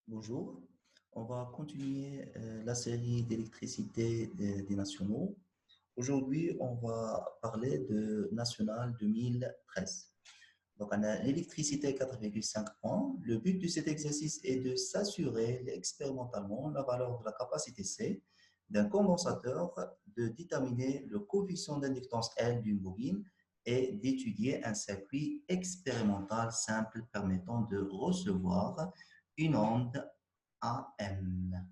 Bonjour, on va continuer la série d'électricité des nationaux. Aujourd'hui, on va parler de national 2013. Donc, on a l'électricité 4,5 points. Le but de cet exercice est de s'assurer expérimentalement la valeur de la capacité C d'un condensateur, de déterminer le coefficient d'inductance L d'une bobine et d'étudier un circuit expérimental simple permettant de recevoir une onde AM.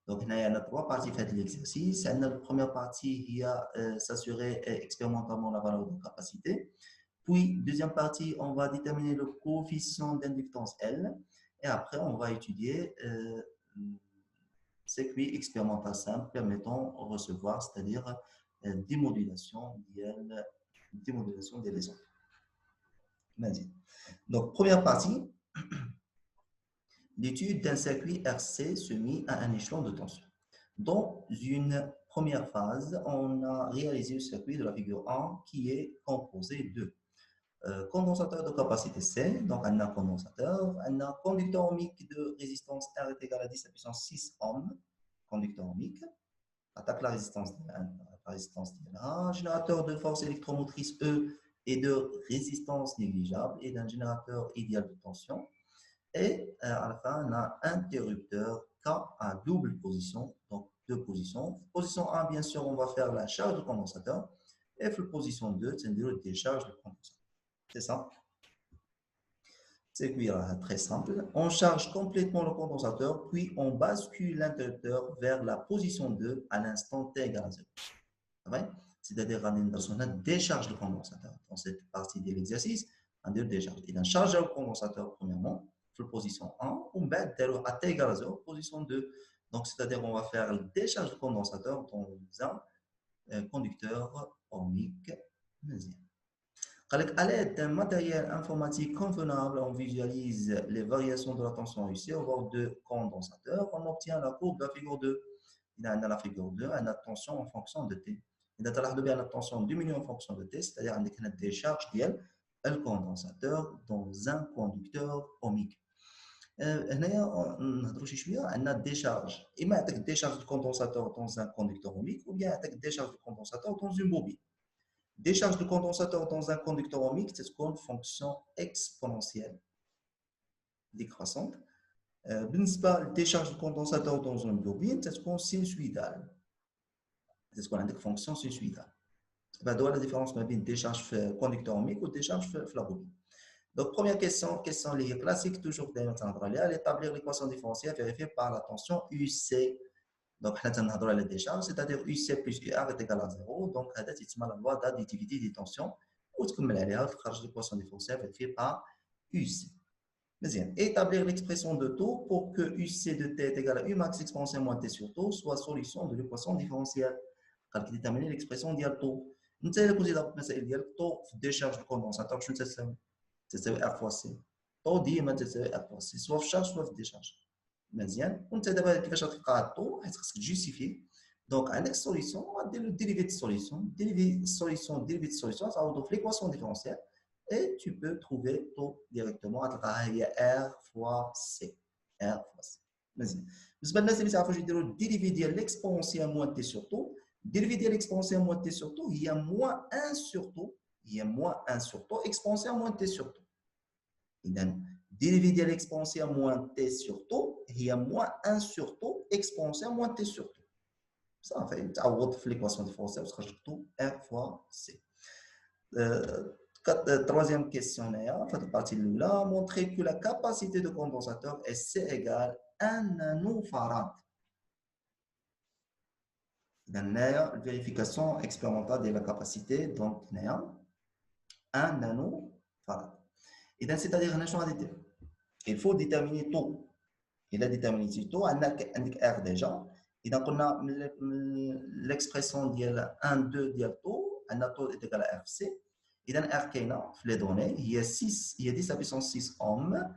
Donc, il y a trois parties faites de l'exercice. La première partie, il y a s'assurer expérimentalement la valeur de capacité. Puis, deuxième partie, on va déterminer le coefficient d'inductance L. Et après, on va étudier circuit expérimental simple permettant de recevoir, c'est-à-dire démodulation des lésions. Vas-y. Donc, première partie, l'étude d'un circuit RC soumis à un échelon de tension. Dans une première phase, on a réalisé le circuit de la figure 1 qui est composé de condensateur de capacité C, donc un condensateur, un conducteur ohmique de résistance R est égal à 10 à la puissance 6 ohms, conducteur ohmique, attaque la résistance d'A, générateur de force électromotrice E et de résistance négligeable et d'un générateur idéal de tension. Et à la fin, on a un interrupteur K à double position, donc deux positions. Position 1, bien sûr, on va faire la charge du condensateur. Et position 2, c'est une décharge du condensateur. C'est ça. C'est très simple. On charge complètement le condensateur, puis on bascule l'interrupteur vers la position 2 à l'instant T égale à 0. C'est-à-dire qu'on décharge le condensateur. Dans cette partie de l'exercice, on décharge. Il a chargé le condensateur premièrement, sur position 1, ou à T égale à 0, position 2. Donc, c'est-à-dire qu'on va faire la décharge du condensateur dans un conducteur ohmique meusien. À l'aide d'un matériel informatique convenable, on visualise les variations de la tension UC au bord de condensateur. On obtient la courbe de la figure 2. Dans la figure 2, on a tension en fonction de T. Il a la tension diminue en fonction de T, c'est-à-dire qu'on a des charges le condensateur dans un conducteur ohmique. On a des charges. Il y a des décharge de condensateur dans un conducteur ohmique ou bien des décharge de condensateur dans une bobine. Décharge de condensateur dans un conducteur ohmique, c'est une fonction exponentielle décroissante. Décharge de condensateur dans une bobine, c'est une sinusoïdale. C'est ce qu'on a une fonction sinusoïdale. La différence entre décharge conducteur ohmique ou décharge la bobine. Donc, première question liée classique, toujours établir l'équation différentielle vérifiée par la tension UC. Donc, on a la décharge, c'est-à-dire UC plus UR est égal à 0. Donc, c'est la loi d'additivité des tensions. Ou ce que nous allons l'équation différentielle vérifiée par UC. Deuxième, établir l'expression de taux pour que UC de T est égal à U max exponentielle moins T sur taux soit solution de l'équation différentielle. Car qui détermine l'expression d'IA taux. Nous allons poser la taux de décharge de condensateur. Je ne sais pas. C'est R fois C. Taux ديما تساوي R fois C. Soit charge, soit décharge. مزيان وانت دابا كيفاش تلقى الطو حيت خصك تجوستيفي دونك عندك سوليسيون غدير لو ديريفي دو سوليسيون ديريفي دو سوليسيون تعوضو في ليكواسيون ديفيرونسيال et tu peux trouver taux directement غتلقاها هي R fois C. R fois C. مزيان بالنسبه للناس اللي تعرفوا يديروا الديريفي ديال ليكسبونسيال موان تي سور طو الديريفي ديال ليكسبونسيال موان تي سور طو هي موان 1 سور طو هي موان 1 سور طو اكسبونسيال موان تي سور طو. إذا dérivé de l'exponentielle moins t sur taux هي moins 1 sur taux exponentielle moins t sur taux. Ça fait تعوض في l'équation différentielle وتخرج لك taux R fois C. Troisième question, la partie là, montrer que la capacité de condensateur est C égale 1 nanofarad. La vérification expérimentale de la capacité, donc 1 nanofarad. C'est-à-dire il faut déterminer taux. Il a déterminé taux, on a R déjà. On a l'expression de 1, 2 de taux, on a taux est égal à RC. Et dans R qui est les données, il y a 10 à puissance 6 ohms.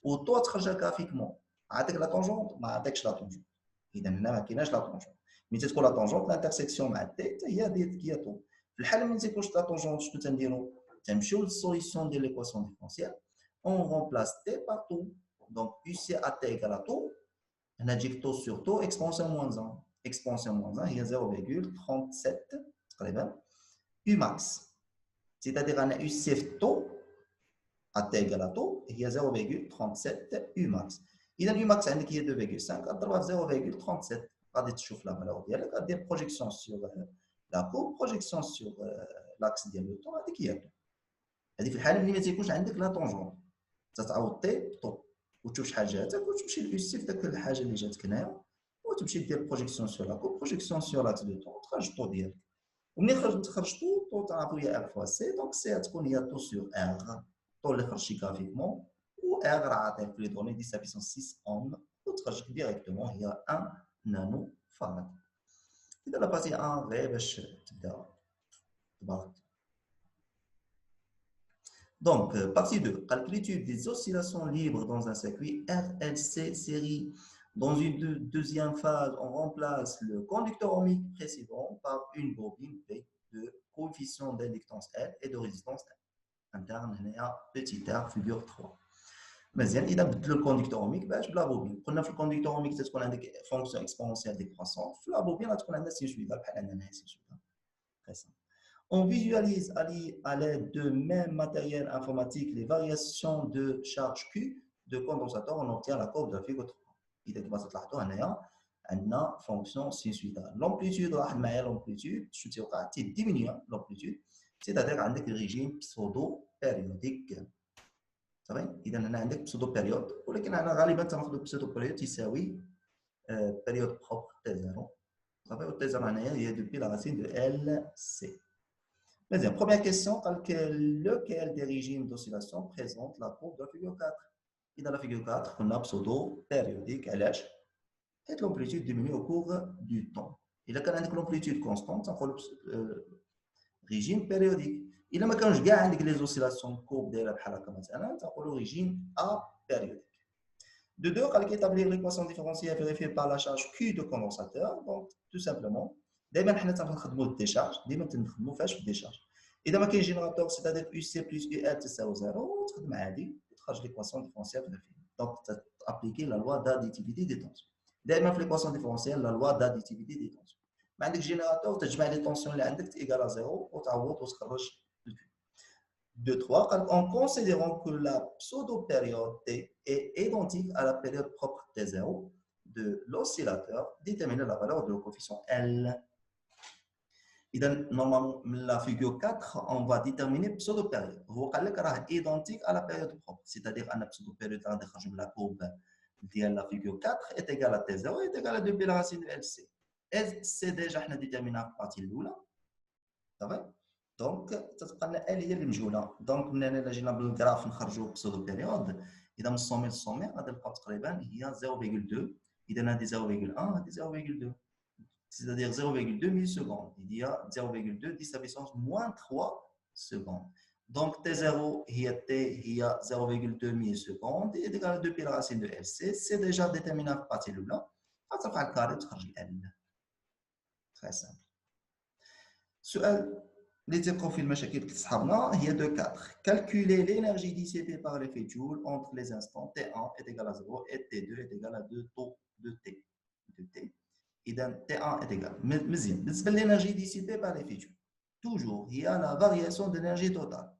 Au taux graphiquement, avec la tangente, avec la tangente. Il y a la tangente. Mais c'est quoi la tangente? L'intersection de la tête, il y a des taux. Le cas c'est quoi la tangente? Je peux te dire, c'est une solution de l'équation différentielle. On remplace T par taux. Donc, UC à T égale à taux. On a dit taux sur taux, exponentielle moins 1. Exponentielle moins 1, il y a 0,37 U max. C'est-à-dire qu'on a UC taux à T égale à taux, il y a 0,37 U max. Il y a U max qui est 2,5, on trouve 0,37. غادي تشوف la valeur ديالك غادي دير projection sur la courbe, projection sur l'axe ديال لو طون هذيك هي. هذه في الحاله ملي ما تيكونش عندك لا طونجون تتعوض تي طو وتشوف شحال جاتك وتمشي للأس في داك الحاجه اللي جاتك هنايا وتمشي دير بروجيكسيون سور لا كوب بروجيكسيون سور لاكس دو طون تخرج الطو ديالك ومنين تخرج طو تعرفوا هي ار فوا سي دونك سي تكون هي طو سور ار طو اللي خرجتي غرافيكمون و ار راه عاطيك في لي دوني 10 بيسونس 6 اوم وتخرج ديريكتومون هي 1 نانو فاراد. إذا لا بارتي 1 غير باش تبدا تبارك. Donc, partie 2, l'étude des oscillations libres dans un circuit RLC série. Dans une deuxième phase, on remplace le conducteur ohmique précédent par une bobine P de coefficient d'inductance L et de résistance interne, petit r, figure 3. مزيان اذا بدلوا الكونديكتور اوميك باش بلا بوبين قلنا في الكونديكتور اوميك تكون عندك فونكسيون اكسبونسيال ديكروسون في لا بوبين غتكون عندها سينوسويدال بحال عندنا هنا سينوسويدال. On visualise à l'aide de même matériel informatique les variations de charge Q de condensateur. On obtient la courbe de la figure 3. إذا كما تلاحظوا هنايا عندنا فونكسيون سينوسويدال. L'amplitude واحد معايا l'amplitude شنو تيوقع تيديمينيو l'amplitude c'est-à-dire عندك الريجيم بسودو بيريوديك. صافي إذا هنا عندك بسودو بيريود ولكن أنا غالبا تناخذ بسودو بيريود تساوي بيريود بروبر تي زيرو. صافي و تي زيرو هنايا هي دوبي لا رacine de LC. Deuxième, première question, lequel des régimes d'oscillation présente la courbe de la figure 4? Et dans la figure 4, on a pseudo-périodique, LH, et l'amplitude diminue au cours du temps. Et là, quand on a l'amplitude constante, on a le régime périodique. Et là, quand je gagne les oscillations de courbe de la on a le régime apériodique. De deux, on va établir l'équation différentielle vérifiée par la charge Q de condensateur. Donc, tout simplement, دائما حنا تنخدموا الديشارج ديما تنخدموا فاش في الديشارج اذا ما كاين جينيراتور سيتادير يو سي بلس يو ال تساوي 0 وتخدم عادي وتخرج ليكواسيون ديفرونسيال فيريفي دونك تابليكي لا لوا داديتيفيتي دي تونسيون دائما في ليكواسيون ديفرونسيال لا لوا داديتيفيتي دي تونسيون ما عندك جينيراتور تجمع لي طونسيون اللي عندك ايكال 0 وتعوض وتخرج الكيو. De 3, en considérant que la pseudo-période T est identique à la période propre T0 de l'oscillateur, déterminer la valeur de le coefficient L. Normalement, la figure 4, on va déterminer pseudo-période. Vous voyez qu'elle est identique à la période propre. C'est-à-dire que la pseudo-période de la courbe de la figure 4 est égale à T0 et est égale à 2 pi la racine de LC. Et c'est déjà déterminé à partir de là. Ça va? Donc, elle est المجهولة. Donc, من جينا بالجراف نخرجوا بسودو بيريود. إذا من الصومي للصومي غادي نلقاو تقريبا هي 0,2. إذا هذه 0,1 هذه 0,2. C'est-à-dire 0,2 millisecondes. Il y a 0,2 10 à puissance moins 3 secondes. Donc, T0 il y a 0,2 millisecondes et égal à 2 pi la racine de LC. C'est déjà déterminé à partir de là. Ça fait le carré de L. Très simple. سؤال اللي تيبقاو فيه المشاكل كتصحابنا هي de 4. Calculer l'énergie dissipée par l'effet Joule entre les instants T1 est égal à 0 et T2 est égal à 2 taux de T. إذا T1 est égal. مزيان بالنسبة l'énergie dissipée par l'effet Joule. Toujours, il y a la variation d'énergie totale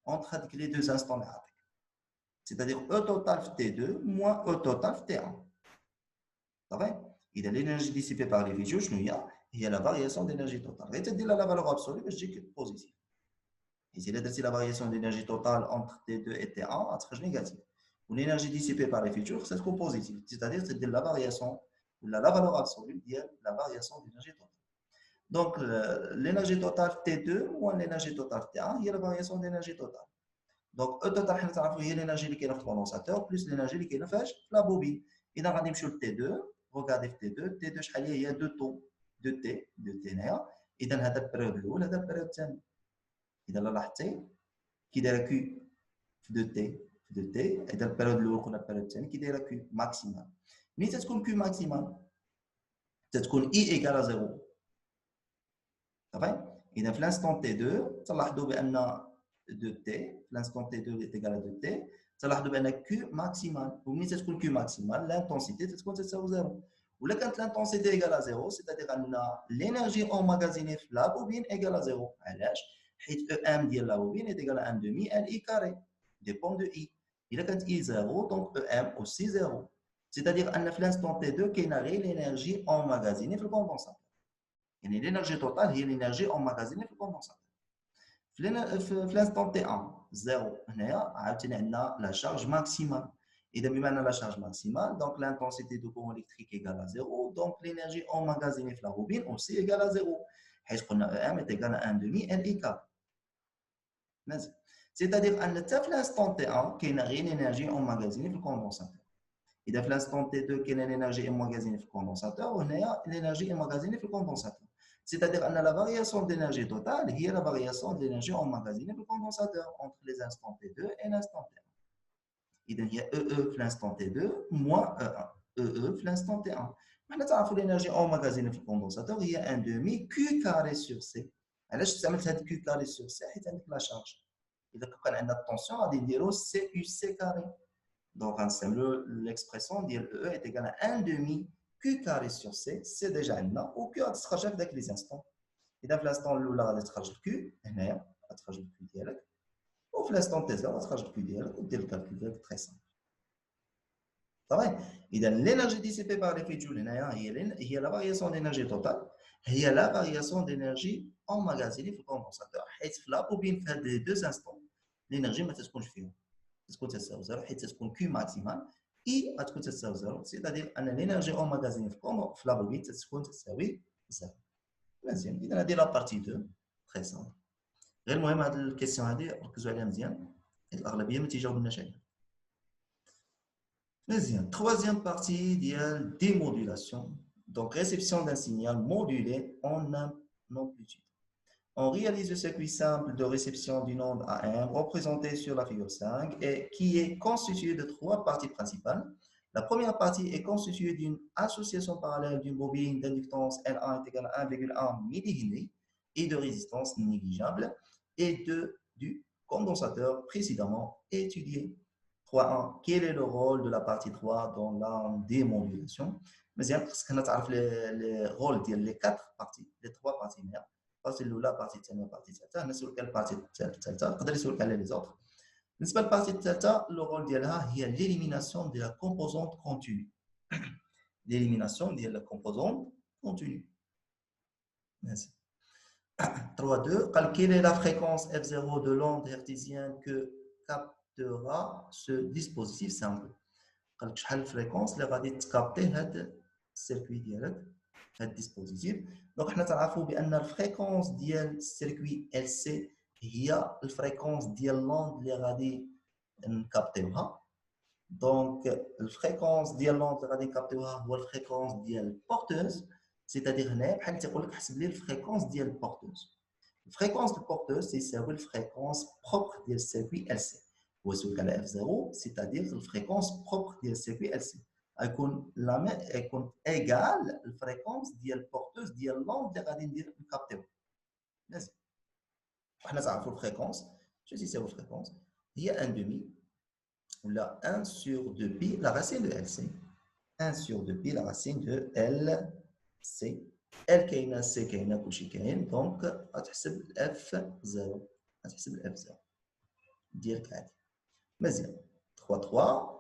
entre les deux instants. C'est-à-dire E total T2 moins E total T1. Ça va? إذا l'énergie dissipée par l'effet Joule شنو هي la variation d'énergie totale. غير تدير la valeur absolue باش تجيك positive. Et si درتي la variation d'énergie totale entre T2 et T1 غتخرج négative. و l'énergie dissipée par l'effet Joule خصها تكون positive. C'est-à-dire تدير la variation la valeur absolue ديال la variation d'énergie totale. Donc l'énergie totale T2 moins l'énergie totale T1 هي la variation d'énergie totale. Donc E total حنا تعرفوا هي l'énergie اللي كاينه في الكوندونساتور plus l'énergie اللي كاينه فاش في la bobine. إذا غادي نمشيو ل T2 regardez في T2 شحال هي 2 taux de T هنايا. إذا هذا البيريود الأول هذا البيريود الثاني. إذا لاحظتي كي دايره كيو في 2 تي إذا البيريود الأول قلنا البيريود الثاني كي دايره كيو ماكسيمال. ملي تتكون كيو ماكسيمال تتكون اي ايكال 0. صافي اذا في الانستون تي 2 تلاحظوا بان 2 تي في الانستون تي 2 ايكال 2 تي تلاحظوا بان Q maximal ومنين تكون Q maximal l'intensité تكون تساوي زيرو ولا كانت l'intensité égale à zéro c'est-à-dire ان l'énergie emmagasinée في la bobine égale à zéro علاش حيت EM ديال la bobine est égal à 1 demi LI carré dépend de I الا كانت I 0 donc EM aussi 0 c'est-à-dire ان في l'instant T2 كاينه غير l'énergie emmagasinée في الكوندنساتور يعني l'énergie totale هي l'énergie emmagasinée في الكوندنساتور في l'instant T1 0 هنايا عاوتاني عندنا la charge maximale إذا بما أن la charge maximale donc l'intensité de courant électrique égale à 0 donc l'énergie emmagasinée في la bobine aussi égale à 0 حيث قلنا EM est égal à 1 demi LI carré مزيان c'est-à-dire أن حتى في l'instant T1 كاينه غير l'énergie emmagasinée في الكوندنساتور إذا في l'instant T2 كاينه l'énergie emmagasinée في الكوندنساتور وهنايا l'énergie emmagasinée في الكوندنساتور c'est-à-dire que la variation d'énergie totale est la variation de l'énergie emmagasinée dans le condensateur entre les instants T2 et l'instant T1. Il y a EE في l'instant T2 moins E1. EE في l'instant T1. Maintenant, tu as l'énergie emmagasinée dans le condensateur, il y a un demi Q carré sur C. Alors, je t'amène cette Q carré sur C, et tu as la charge. إذا كان عندنا tension, on va dire CUC carré. Donc, l'expression de EE est égale à 1 demi Q carré sur C, c'est déjà un ou Q غتخرج avec les instants. إذا في l'instant الأولى غادي تخرج Q هنايا غتخرج Q ديالك وفي l'instant T0 غتخرج Q ديالك ودير الكالكول ديالك تري سامبل. صافي إذا l'énergie dissipée par l'effet Joule هنايا هي la variation d'énergie totale هي la variation d'énergie emmagasinée في الكوندنساتور حيت في لا بوبين في هاد لي دو انستون l'énergie ما تتكونش فيهم تكون تساوي زيرو حيت تكون Q ماكسيمال اي غتكون تساوي زيرو سيتادير ان لينيرجي اوماغازيني في لا بوبين تكون تساوي زيرو مزيان اذا هذه لا بارتي 2 تري سامبل غير المهم هاد الكيسيون هادي ركزوا عليها مزيان حيت الاغلبيه ما تيجاوبناش عليها مزيان troisième partie ديال démodulation donc réception d'un signal modulé en amplitude. On réalise le circuit simple de réception d'une onde AM représenté sur la figure 5 et qui est constitué de trois parties principales. La première partie est constituée d'une association parallèle d'une bobine d'inductance L1 est égal à 1,1 millihenry et de résistance négligeable et du condensateur précédemment étudié. 3.1. Quel est le rôle de la partie 3 dans la démodulation? Mais il faut savoir les rôles des quatre parties, les trois parties. partie الاولى partie الثانيه partie الثالثه هنا سولك على البارتي الثالثه يقدر يسولك على لي زوطر بالنسبه للبارتي الثالثه لو رول ديالها هي l'élimination de la composante continue l'élimination ديال la composante continue 3.2 قال quelle est la fréquence f0 de l'onde hertzienne que captera ce dispositif simple قال لك شحال الفريكونس اللي غادي تكابتي هذا السيركوي ديالك هذا الديسبوزيتيف دونك حنا تنعرفوا بان الفريكونس ديال السيركوي ال سي هي الفريكونس ديال لوند اللي غادي نكابتيوها دونك الفريكونس ديال لوند اللي غادي نكابتيوها هو الفريكونس ديال البورتوز سيتادير هنا بحال تيقول لك حسب لي الفريكونس ديال البورتوز الفريكونس ديال البورتوز تيساوي الفريكونس بروبر ديال السيركوي ال سي هو سولك على اف 0 سيتادير الفريكونس بروبر ديال السيركوي ال سي يكون ايغال الفريكونس ديال البورتوز ديال لوند اللي غادي ندير نكابتيو مزيان وحنا تعرفوا الفريكونس شنو تيساوي الفريكونس هي 1 دومي ولا 1 sur 2 pi la racine de LC 1 sur 2 pi la racine de LC L كاينه C كاينه كلشي كاين دونك غتحسب اف 0 غتحسب الاف 0 ديالك عادي مزيان 3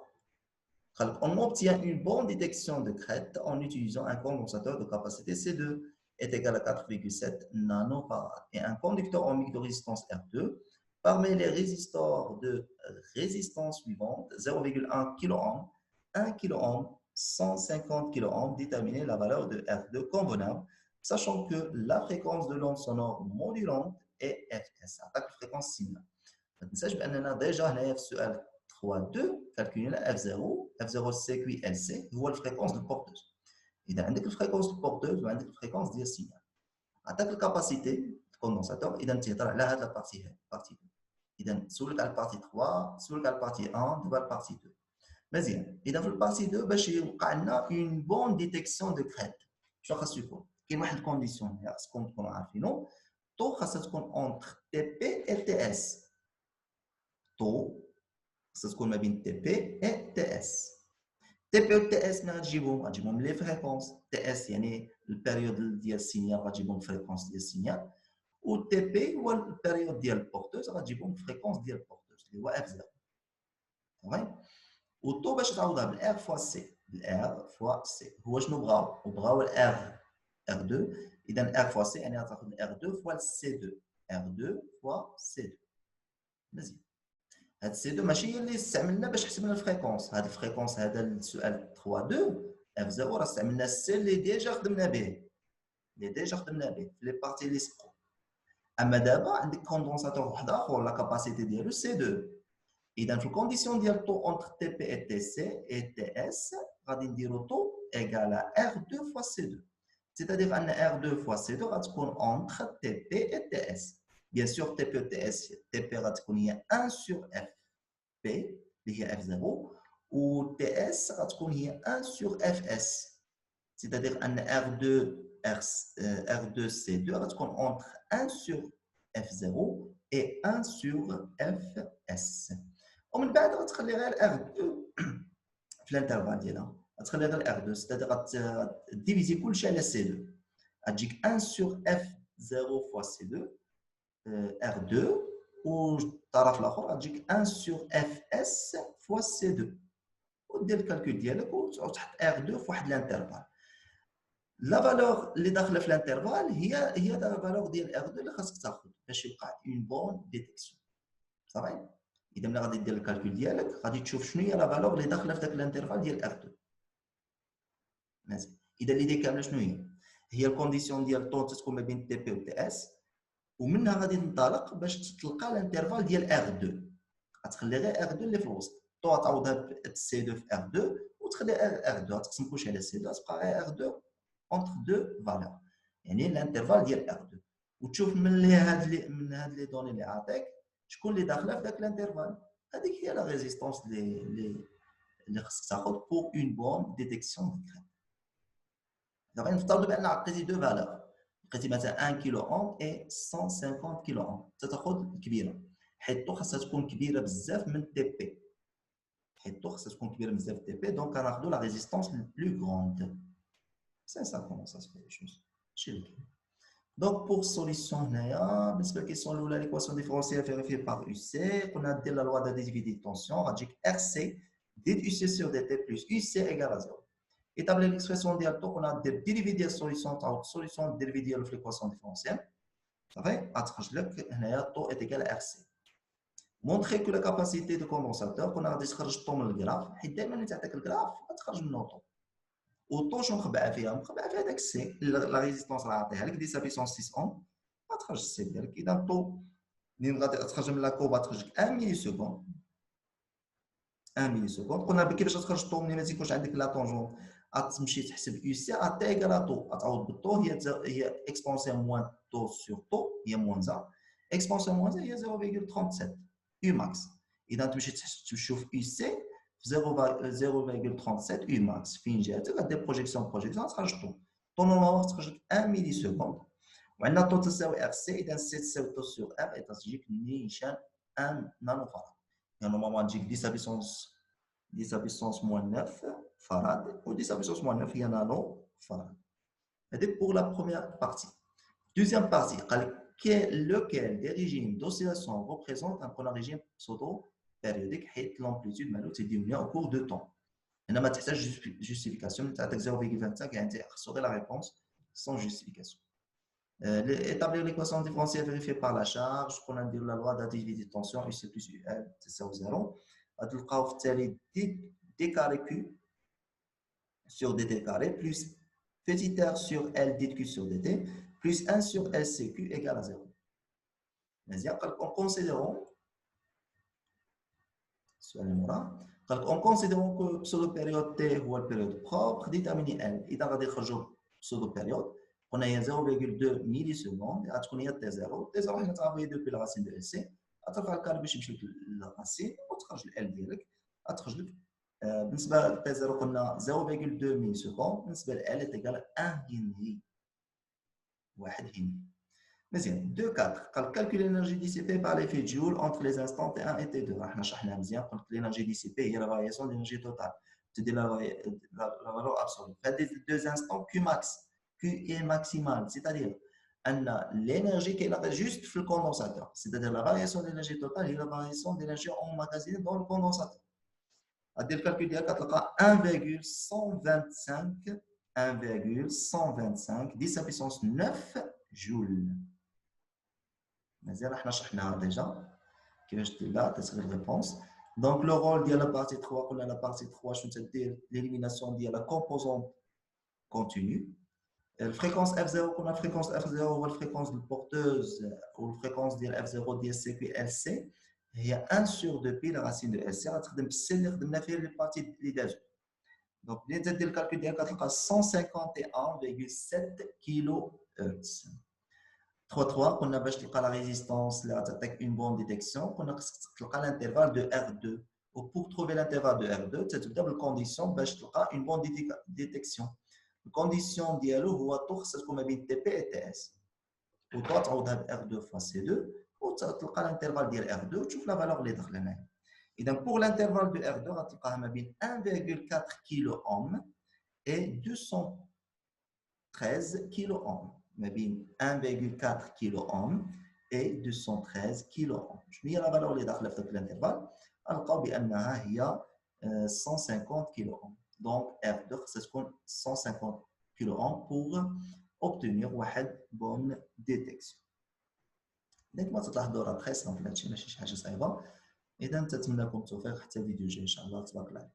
On obtient une bonne détection de crête en utilisant un condensateur de capacité C2 est égal à 4,7 nanofarad et un conducteur ohmique de résistance R2. Parmi les résistors de résistance suivantes, 0,1 kΩ, 1 kΩ, 150 kΩ, déterminer la valeur de R2 convenable, sachant que la fréquence de l'onde sonore modulante est Fs, attaque la fréquence signal. ما تنساش باننا ديجا هنايا في السؤال 3.2 كالكولينا F0 F0 سيكوي LC هو الفريكونس دو بورتوز اذا عندك الفريكونس دو بورتوز وعندك الفريكونس ديال السيgnal عطاك الكاباسيتي كوندونساتور اذا تيهضر على هاد البارتي هاد بارتي 2 اذا سولك على البارتي 3 سولك على البارتي 1 دابا البارتي 2 مزيان اذا في البارتي 2 باش يوقع لنا اون بون ديتيكسيون دو كريت شنو خاصو يكون كاين واحد الكونديسيون هنا خاصكم تكونوا عارفينو طو خاصها تكون اونتر تي بي et تي اس طو خصها تكون ما بين تي بي و تي اس. تي بي و تي اس ما غتجيبهم لي فريكونس. تي اس يعني البيريود ديال السينيال غتجيبهم الفريكونس ديال السينيال، و تي بي هو البيريود ديال البورتوز غتجيبهم الفريكونس ديال البورتوز اللي هو اف 0. تمام. والطو باش تعوضها بالار فوا سي، بالار فوا سي هو شنو بغاو الار ار 2. اذا ار فوا سي يعني غتاخذ ار 2 فوا سي 2، ار 2 فوا سي 2. مزيان. هاد سي 2 ماشي هي اللي استعملنا باش حسبنا الفريكونس. هاد الفريكونس هذا السؤال 3 2 اف 0 راه استعملنا السي اللي ديجا خدمنا به، في لي بارتي لي سبقوا. اما دابا عندك كوندونساتور واحد اخر لا كاباسيتي ديالو سي 2. اذا في الكونديسيون ديال طو اونتر تي بي اي تي سي اي تي اس غادي نديرو طو ايكال ار 2 فوا سي 2. سيتادير ان ار 2 فوا سي 2 غتكون اونتر تي بي اي تي اس. بيان سور تي بي و تي اس، تي بي غتكون هي 1 سور اف بي اللي هي اف 0، و تي اس غتكون هي 1 سور اف اس. سيتادير ان ار 2 ار 2 سي 2 غتكون اونتر 1 سور اف 0 et 1 sur fs. ومن بعد غتخلي غير ار 2 في الانترفال ديالها، غتخلي غير ار 2 ستادير غديفيزي كلشي على سي 2. غتجيك 1 sur اف 0 فوا سي 2 ار 2، والطرف الاخر غتجيك 1 sur اف اس فوا سي 2، ودير الكالكول ديالك وتحط ار 2 في واحد الانترفال. لا فالور اللي داخله في الانترفال هي لا فالور ديال ار 2 اللي خاصك تاخذ باش يبقى اون بون ديتيكسيون. صافي. اذا ملي غادي دير الكالكول ديالك غادي تشوف شنو هي لا فالور اللي داخله في ذاك الانترفال ديال ار 2. مزيان. اذا اللي كامله شنو هي الكونديسيون ديال الطون تكون ما بين تي بي و تي اس، ومنها غادي تنطلق باش تلقى الانترفال ديال ار 2. غتخلي غير ار 2 اللي في الوسط، طو تعوضها ب سي 2 في ار 2 وتخلي ار 2 غتقسم كلشي على سي 2 تبقى غير ار 2 اونتر دو فالور، يعني الانترفال ديال ار 2. وتشوف من هاد لي دوني اللي عاطيك شكون اللي داخله في ذاك الانترفال. هذيك هي لا ريزيستونس اللي خصك تاخذ بور اون بون ديتيكسيون ديكريت. دابا نفترضوا بان عطيتي دو فالور، لقيتي مثلا 1 كيلو اوم اي 150 كيلو اوم، تاخذ الكبيره حيت خاصها تكون كبيره بزاف من تي بي، تي بي. دونك غناخذوا لا ريزيستونس بلو غروند. سي سا كومون سا سي لي شوز ماشي اللي. Donc, pour solution, بالنسبة للكيسيون الأولى ليكواسيون ديفيرونسيال فيريفي باغ يو سي، قلنا دير لا لوا d'additivité de tension غتجيك ار سي ديت يو سي سور دي تي بلس يو سي ايكال ا زيرو. ايطابلي ليكسبرسيون ديال طو قلنا دير ديريفي ديال السوليسيون تعاود السوليسيون ديريفي ديالو في ليكواسيون ديفيرونسيال. صافي غتخرج لك هنايا طو ايت ايكال ار سي. مونطخي كو لا كاباسيتي دو كوندونساتور قلنا غادي تخرج الطو من الكراف، حيت دائما اللي تعطيك الكراف غتخرج منه طو. والطو شنو مخبعه فيها داك السي، لا ريزيستونس راه عطيها لك دي سا بيسونس 6 اوم غتخرج السي ديالك. اذا الطو منين غادي تخرج من لا كوب غتخرج لك 1 ملي سكوند. 1 ملي سكوند قلنا كيفاش تخرج الطو منين ما تيكونش عندك لا طونجون، غتمشي تحسب يو سي تي ايكال طو، غتعوض بالطو هي اكسبونسيال موان طو سور طو هي موان زا، اكسبونسيال موان زا هي 0.37 يو ماكس. اذا تمشي تشوف يو سي 0.37 يو ماكس فين جاتك، غدير بروجيكسيون تخرج طو نورمالمون تخرج لك 1 ملي سكوند. وعندنا طو تساوي ار سي، اذا سي تساوي طو سور ار تجيك نيشان 1 نانو فراد، يعني نورمالمون تجيك 10 puissance moins 9 farad ou 10 puissance moins 9 هي نانو فراد. هذيك pour la première partie. Deuxième partie, lequel des régimes d'oscillation représente un régime pseudo-périodique حيت l'amplitude مالو تديونيا au cours de temps. هنا ما تحتاج justification، تعطيك 0.25 يعني تخسر la réponse sans justification. Établir l'équation différentielle vérifiée par la charge، قلنا نديرو la loi d'additivité de tension UC plus UL تساوي 0. غتلقاو في التالي دي كاري كيو sur dt carré plus petit r sur L dq sur dt plus 1 sur LCQ égale à 0. مزيان. قالك en considérant السؤال اللي موراه، قالك en considérant que pseudo période t هو البيريود بروبر ديتاميني L. اذا غادي نخرجوا pseudo période قلنا هي 0.2 ملي سكوند، غتكون هي تي 0. تي 0 حنا تعرفوا دوبي لا راسين دو LC، غترفع الكاري باش يمشي للراسين وتخرج ال ديالك، غتخرج لك بالنسبه للتي 0 قلنا 0.2 ملي سكوند، بالنسبه ل L تيكال 1 هنري، 1 هنري. مزيان 2 4 calcule l'énergie dissipée par l'effet Joule entre les instants T1 et T2 راح نشرحنا مزيان قلت l'énergie dissipée هي la variation de l'énergie totale تدي la valeur absolue هذه deux instants Q max Q est maximal c'est-à-dire أن l'énergie qui est juste في le condensateur c'est-à-dire la variation de l'énergie totale هي la variation de l'énergie emmagasinée dans le condensateur هذه الكالكول ديالك غتلقى 1,125 10 à puissance 9 جول مازال احنا شرحناها ديجا كيفاش دير لها تسغير ريبونس دونك لو رول ديال لا بارتي 3 قلنا لا بارتي 3 شنو تدير ليليميناسيون ديال لا كومبوزون كونتينيو الفريكونس اف 0 قلنا الفريكونس اف 0 هو الفريكونس البورتوز والفريكونس ديال اف 0 ديال سي بي ال سي هي 1 sur 2 بي لا راسين دو ال سي غتخدم بالسي اللي خدمنا فيه لي بارتي اللي دازو دونك ملي تدير الكالكول ديالك غتلقى 151,7 كيلو هرتز 3 قلنا باش تلقى لا ريزيستانس اللي غتعطيك اون بون ديتيكسيون قلنا خصك تلقى الانترفال دو R2 و بور تروفي الانترفال دو R2 تتبدا بالكونديسيون باش تلقى اون بون ديتيكسيون الكونديسيون ديالو هو طو خصها تكون ما بين تي بي و تي اس و طو تعوضها ب R2 فوا C2 و تلقى الانترفال ديال R2 وتشوف لا فالور اللي داخله معايا اذا بور الانترفال دو R2 غتلقاها ما بين 1,4 كيلو اوم et 213 كيلو اوم ما بين 1,4 كيلو اوم et 213 كيلو اوم شنو هي لا فالور اللي داخله في ذاك الانترفال غنلقاو بانها هي 150 كيلو اوم دونك R2 خصها تكون 150 كيلو اوم pour obtenir واحد بون ديتيكسيون دونك ما تلاحظوا راه تري سامبل هادشي ماشي شي حاجه صعيبه اذا نتمنى لكم التوفيق حتى الفيديو الجاي ان شاء الله تبارك الله.